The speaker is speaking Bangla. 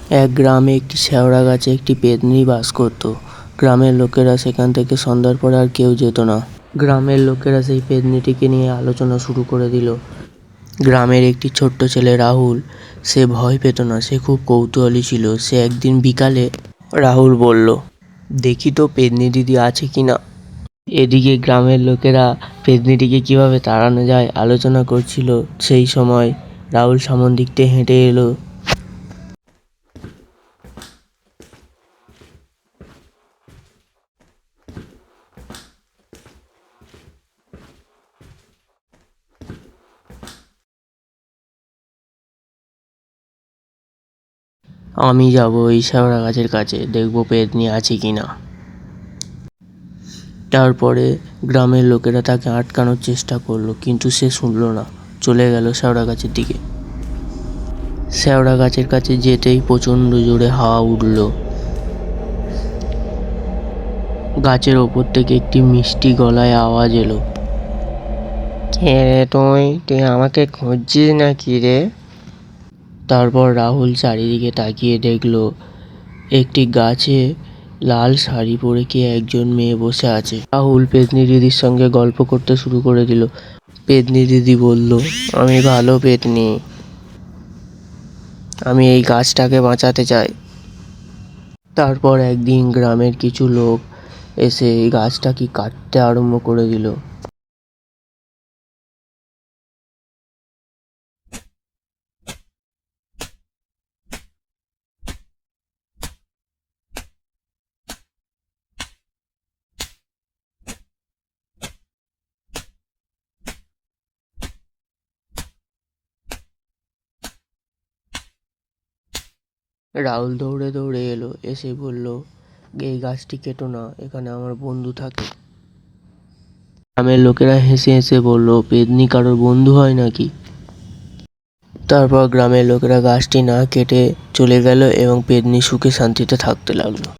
এক গ্রামে একটি শেওড়া গাছে একটি পেত্নী বাস করত। গ্রামের লোকেরা সেখান থেকে সন্ধ্যার পর আর কেউ যেত না। গ্রামের লোকেরা সেই পেত্নীটিকে নিয়ে আলোচনা শুরু করে দিল। গ্রামের একটি ছোট্ট ছেলে রাহুল, সে ভয় পেত না, সে খুব কৌতূহলী ছিল। সে একদিন বিকালে রাহুল বলল, দেখি তো পেত্নী দিদি আছে কিনা। এদিকে গ্রামের লোকেরা পেত্নীটিকে কিভাবে তাড়ানো যায় আলোচনা করছিল। সেই সময় রাহুল সামন দিক দিয়ে হেঁটে এলো। আমি যাব এই শেওড়া গাছের কাছে, দেখবো পেত্নী আছে কিনা। তারপরে গ্রামের লোকেরা তাকে আটকানোর চেষ্টা করলো, কিন্তু সে শুনলো না, চলে গেল শেওড়া গাছের দিকে। শেওড়া গাছের কাছে যেতেই প্রচণ্ড জোরে হাওয়া উঠল। গাছের ওপর থেকে একটি মিষ্টি গলায় আওয়াজ এলো, কে রে তুই? তুই আমাকে খুঁজছিস নাকি রে? তারপর রাহুল চারিদিকে তাকিয়ে দেখলো একটি গাছে লাল শাড়ি পরে কে একজন মেয়ে বসে আছে। রাহুল পেত্নী দিদির সঙ্গে গল্প করতে শুরু করে দিল। পেত্নী দিদি বলল, আমি ভালো পেত্নী, আমি এই গাছটাকে বাঁচাতে চাই। তারপর একদিন গ্রামের কিছু লোক এসে এই গাছটাকে কাটতে আরম্ভ করে দিল। রাহুল দৌড়ে দৌড়ে এলো, এসে বলল, এই গাছটি কেটো না, এখানে আমার বন্ধু থাকে। গ্রামের লোকেরা হেসে হেসে বলল, পেত্নী কারোর বন্ধু হয় নাকি? তারপর গ্রামের লোকেরা গাছটি না কেটে চলে গেল এবং পেত্নী সুখে শান্তিতে থাকতে লাগলো।